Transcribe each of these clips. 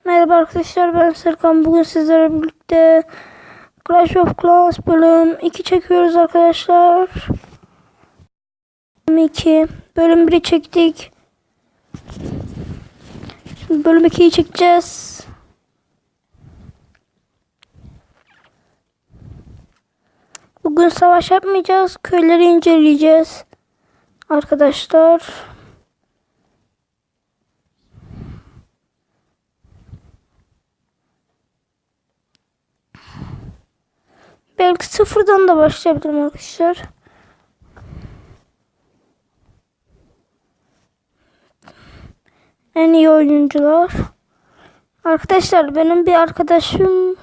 Merhaba arkadaşlar, ben Serkan. Bugün sizlerle birlikte Clash of Clans bölüm 2 çekiyoruz arkadaşlar. Bölüm 2. Bölüm 1'i çektik. Şimdi bölüm 2'yi çekeceğiz. Bugün savaş yapmayacağız. Köyleri inceleyeceğiz arkadaşlar. Belki sıfırdan da başlayabilirim arkadaşlar. En iyi oyuncular. Arkadaşlar benim bir arkadaşım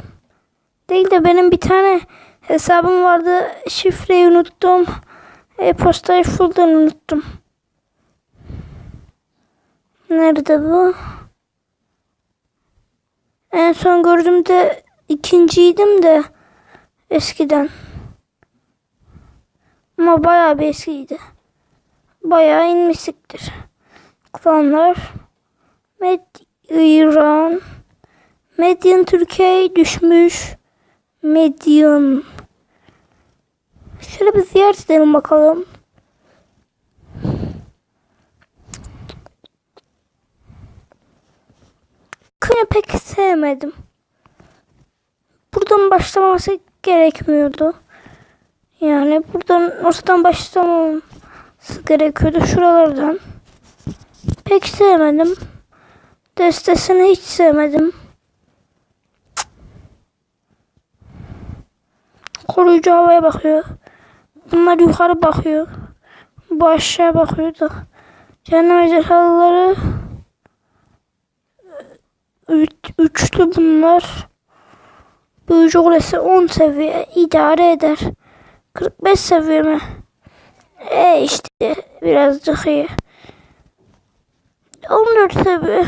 değil de benim bir tane hesabım vardı. Şifreyi unuttum. E-postayı fulldan unuttum. Nerede bu? En son gördüğümde ikinciydim de eskiden. Ama bayağı bir eskiydi. Bayağı inmişsiktir. Klanlar. İran. Median Türkiye düşmüş. Median. Şöyle bir ziyaret edelim bakalım. Köyü pek sevmedim. Buradan başlaması gerekmiyordu. Yani buradan ortadan başlaması gerekiyordu. Şuralardan. Pek sevmedim. Destesini hiç sevmedim. Koruyucu havaya bakıyor. Bunlar yukarı bakıyor. Bu aşağı bakıyor da. Cehennem ejderhaları üçlü bunlar. Büyücü kulesi 10 seviye idare eder. 45 seviye mi? İşte birazcık iyi. 14 seviye.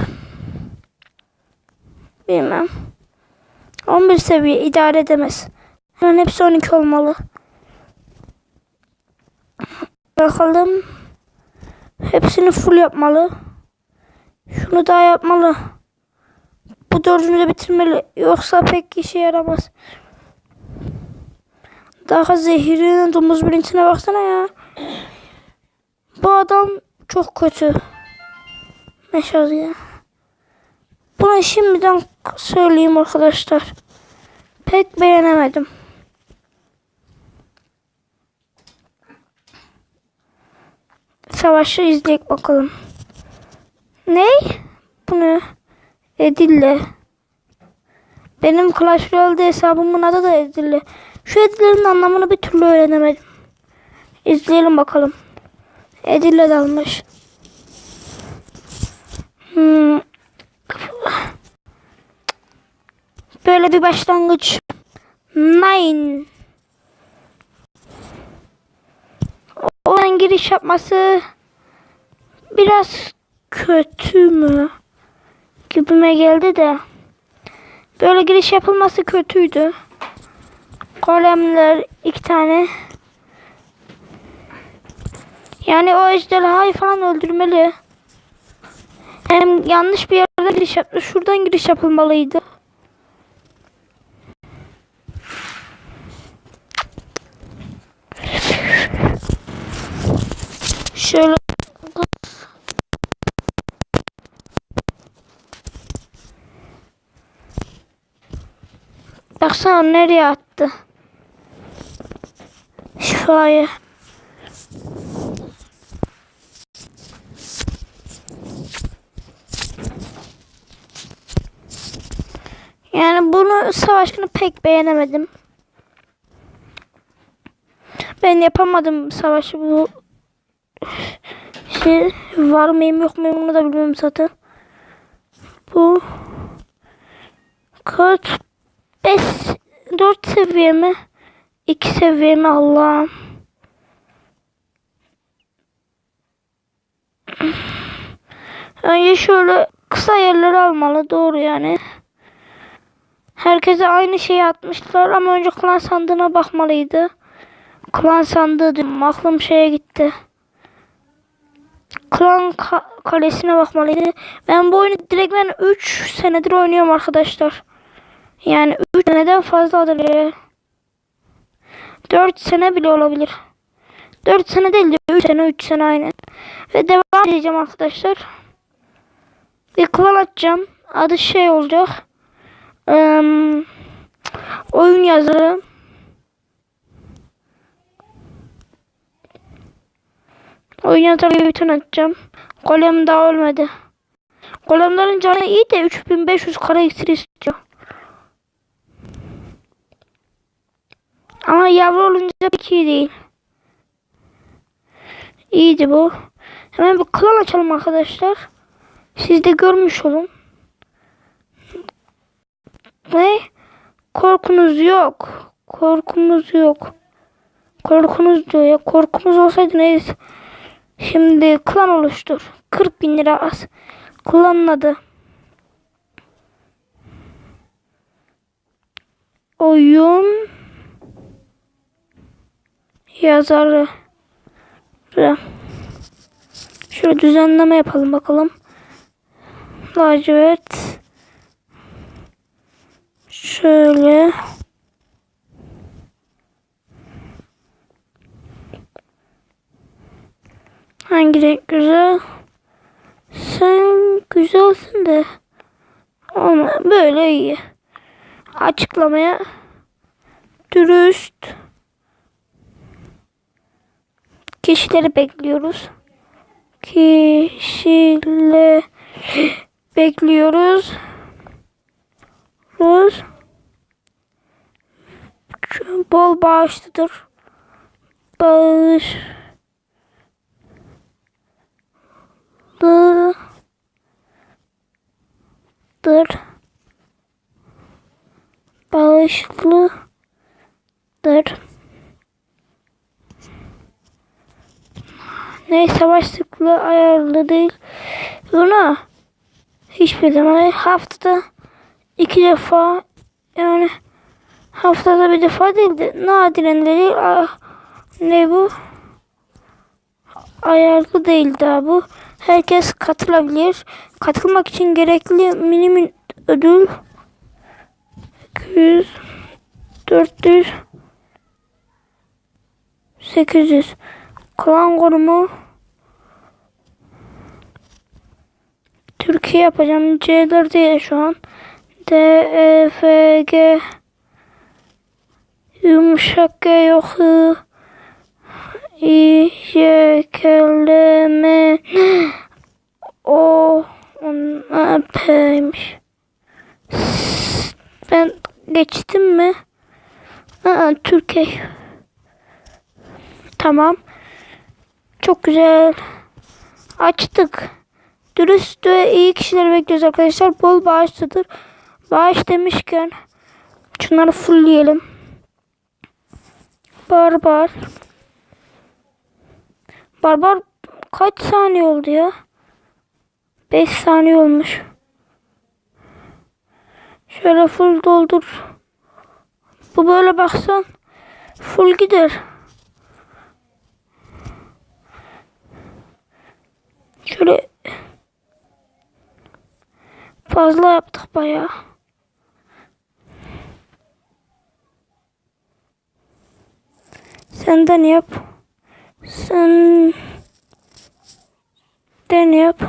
Bilmem. 11 seviye idare edemez. Hemen hepsi 12 olmalı. Bakalım. Hepsini full yapmalı. Şunu daha yapmalı. Bu dördünü de bitirmeli. Yoksa pek işe yaramaz. Daha zehirli domuz birincisine baksana ya. Bu adam çok kötü. Meşaz ya. Bunu şimdiden söyleyeyim arkadaşlar. Pek beğenemedim. Savaşı izleyek bakalım. Ne? Bu ne? Edille. Benim Clash Royale'de hesabımın adı da Edille. Şu Edille'nin anlamını bir türlü öğrenemedim. İzleyelim bakalım. Edille dalmış. Böyle bir başlangıç. Nine. Onun giriş yapması biraz kötü mü? Gibime geldi de. Böyle giriş yapılması kötüydü. Golemler 2 tane. Yani o ejderhayı falan öldürmeli. Hem yanlış bir yerde giriş yaptı. Şuradan giriş yapılmalıydı. Şöyle. Baksana nereye attı. Şifayı. Yani bunu savaşını pek beğenemedim. Ben yapamadım savaşı bu şey var mıyım yok muyum onu da bilmiyorum zaten. Bu kod 5 4 seviye mi? 2 seviye mi Allah'ım. Önce şöyle kısa yerleri almalı doğru yani. Herkese aynı şeyi atmışlar ama önce klan sandığına bakmalıydı. Klan sandığı diyorum. Aklım şeye gitti. Klan kalesine bakmalıydı. Ben bu oyunu direkt 3 senedir oynuyorum arkadaşlar. Yani 3 seneden fazladır ya. 4 sene bile olabilir. 4 sene değil de 3 sene aynen. Ve devam edeceğim arkadaşlar. Bir klan açacağım. Adı şey olacak. Oyun yazarı. Oyun yazarı bir tane açacağım. Golem daha ölmedi. Golemlerin canı iyi de 3500 kara iksir istiyor. Ama yavru olunca pek iyi değil. İyiydi bu. Hemen bir klan açalım arkadaşlar. Siz de görmüş olun. Ne? Korkunuz yok. Korkumuz yok. Korkunuz diyor ya. Korkumuz olsaydı neyse. Şimdi klan oluştur. 40.000 lira az. Klanın adı. Oyun yazarı. Şöyle düzenleme yapalım bakalım. Lacivert. Şöyle. Hangi renk güzel? Sen güzelsin de. Ama böyle iyi. Açıklamaya dürüst kişileri bekliyoruz. Kişileri bekliyoruz. Bol bağışlıdır. Bağışlıdır. Bağışlıdır. Ne savaş sıklığı ayarlı değil. Buna hiçbir zaman haftada 2 defa, yani haftada bir defa değil de nadiren değil. Ne bu? Ayarlı değil daha bu. Herkes katılabilir. Katılmak için gerekli minimum ödül 200, 400, 800. Klan konumu Türkiye yapacağım. C4 diye şu an. D, E, F, G yumuşak G yok. I, J, K, L, M, O, P'ymiş. Ben geçtim mi? Türkiye. Tamam. Çok güzel. Açtık. Dürüst ve iyi kişileri bekliyoruz arkadaşlar. Bol bağışlıdır. Bağış demişken şunları fullleyelim. Barbar kaç saniye oldu ya? 5 saniye olmuş. Şöyle full doldur. Bu böyle baksan full gider. Şöyle fazla yaptık bayağı. Senden yap. Senden yap.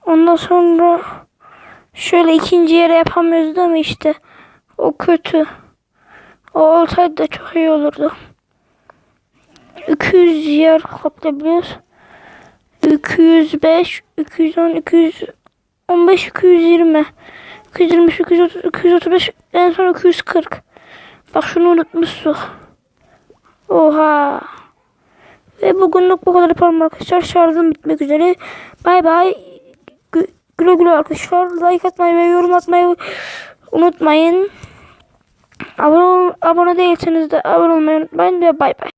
Ondan sonra şöyle ikinci yere yapamıyoruz değil mi işte? O kötü. O olsaydı da çok iyi olurdu. 200 yer kaplayabiliyoruz. 205, 210, 215, 220, 223, 230, 235, en son 240. Bak şunu unutmuşsun. Oha. Ve bugünlük bu kadar yapalım arkadaşlar. Şarjım bitmek üzere. Bay bay. Güle güle arkadaşlar. Like atmayı ve yorum atmayı unutmayın. Abone değilseniz de abone olmayı unutmayın ve bay bay.